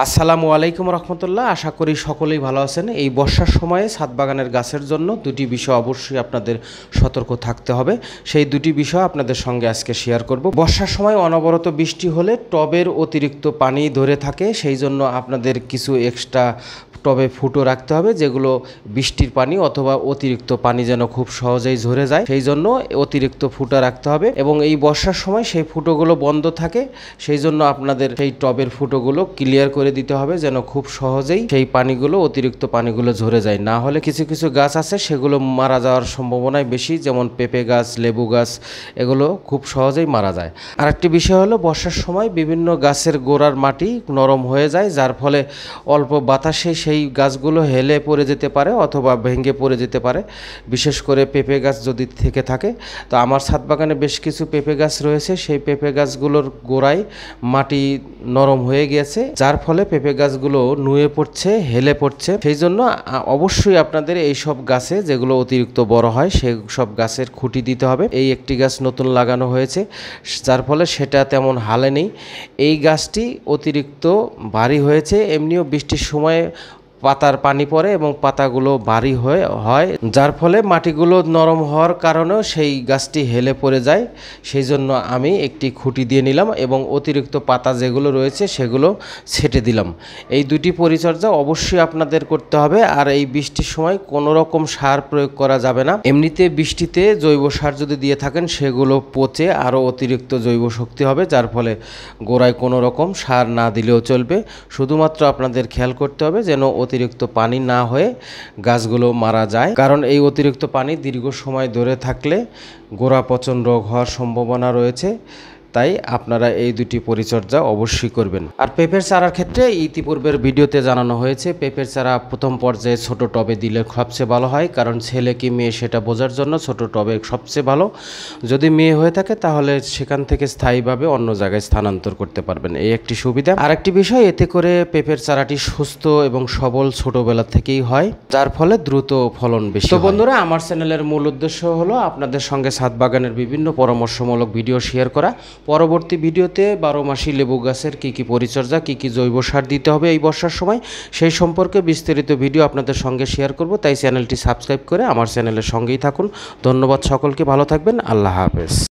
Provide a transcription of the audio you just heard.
আসসালামু আলাইকুম রহমতুল্লাহ। আশা করি সকলেই ভালো আছেন। এই বর্ষার সময়ে ছাদ বাগানের গাছের জন্য দুটি বিষয় অবশ্যই আপনাদের সতর্ক থাকতে হবে। সেই দুটি বিষয় আপনাদের সঙ্গে আজকে শেয়ার করব। বর্ষার সময় অনবরত বৃষ্টি হলে টবের অতিরিক্ত পানি ধরে থাকে, সেই জন্য আপনাদের কিছু এক্সট্রা টবে ফুটো রাখতে হবে, যেগুলো বৃষ্টির পানি অথবা অতিরিক্ত পানি যেন খুব সহজেই ঝরে যায়, সেই জন্য অতিরিক্ত ফুটো রাখতে হবে। এবং এই বর্ষার সময় সেই ফুটোগুলো বন্ধ থাকে, সেই জন্য আপনাদের সেই টবের ফুটোগুলো ক্লিয়ার করে দিতে হবে, যেন খুব সহজেই সেই পানিগুলো অতিরিক্ত পানিগুলো ঝরে যায়। না হলে কিছু কিছু গাছ আছে সেগুলো মারা যাওয়ার সম্ভাবনাই বেশি, যেমন পেঁপে গাছ, লেবু গাছ, এগুলো খুব সহজেই মারা যায়। আরেকটি বিষয় হলো, বর্ষার সময় বিভিন্ন গাছের গোড়ার মাটি নরম হয়ে যায়, যার ফলে অল্প বাতাসে সেই গাছগুলো হেলে পড়ে যেতে পারে অথবা ভেঙে পড়ে যেতে পারে। বিশেষ করে পেঁপে গাছ যদি থেকে থাকে, তো আমার ছাদ বাগানে বেশ কিছু পেঁপে গাছ রয়েছে, সেই পেঁপে গাছগুলোর গোড়ায় মাটি নরম হয়ে গিয়েছে, যার ফলে পেঁপে গাছগুলো নুয়ে পড়ছে, হেলে পড়ছে। সেই জন্য অবশ্যই আপনাদের এই সব গাছে যেগুলো অতিরিক্ত বড় হয় সেই সব গাছের খুঁটি দিতে হবে। এই একটি গাছ নতুন লাগানো হয়েছে, যার ফলে সেটা তেমন হালে নেই। এই গাছটি অতিরিক্ত ভারী হয়েছে, এমনিও বৃষ্টির সময় পাতার পানি পড়ে এবং পাতাগুলো ভারী হয়, যার ফলে মাটিগুলো নরম হওয়ার কারণেও সেই গাছটি হেলে পড়ে যায়। সেই জন্য আমি একটি খুঁটি দিয়ে নিলাম এবং অতিরিক্ত পাতা যেগুলো রয়েছে সেগুলো ছেটে দিলাম। এই দুটি পরিচর্যা অবশ্যই আপনাদের করতে হবে। আর এই বৃষ্টির সময় কোনো রকম সার প্রয়োগ করা যাবে না। এমনিতে বৃষ্টিতে জৈব সার যদি দিয়ে থাকেন সেগুলো পচে আরও অতিরিক্ত জৈব শক্তি হবে, যার ফলে গোড়ায় কোনো রকম সার না দিলেও চলবে। শুধুমাত্র আপনাদের খেয়াল করতে হবে যেন অতিরিক্ত পানি না হয়ে গাছগুলো মারা যায়, কারণ এই অতিরিক্ত পানি দীর্ঘ সময় ধরে থাকলে গোড়া পচন রোগ হওয়ার সম্ভাবনা রয়েছে। তাই আপনারা এই দুটি পরিচর্যা অবশ্যই করবেন। আর পেঁপের চারার ক্ষেত্রে ইতিপূর্বের ভিডিওতে জানানো হয়েছে, পেঁপের চারা প্রথম পর্যায়ে ছোট টবে দিলে সবচেয়ে ভালো হয়, কারণ ছেলে কি মেয়ে সেটা বোঝার জন্য ছোট টবে সবচেয়ে ভালো। যদি মেয়ে হয়ে থাকে তাহলে সেখান থেকে স্থায়ীভাবে অন্য জায়গায় স্থানান্তর করতে পারবেন, এই একটি সুবিধা। আরেকটি বিষয়, এতে করে পেঁপের চারাটি সুস্থ এবং সবল ছোটবেলা থেকেই হয়, যার ফলে দ্রুত ফলন বেশি। তো বন্ধুরা, আমার চ্যানেলের মূল উদ্দেশ্য হলো আপনাদের সঙ্গে ছাদ বাগানের বিভিন্ন পরামর্শমূলক ভিডিও শেয়ার করা। পরবর্তী ভিডিওতে 12 মাসি লেবু গাছের কী কী পরিচর্যা, কী কী জৈব সার দিতে হবে এই বর্ষার সময়, সেই সম্পর্কে বিস্তারিত ভিডিও আপনাদের সঙ্গে শেয়ার করব। তাই চ্যানেলটি সাবস্ক্রাইব করে আমার চ্যানেলের সঙ্গেই থাকুন। ধন্যবাদ সকলকে, ভালো থাকবেন, আল্লাহ হাফেজ।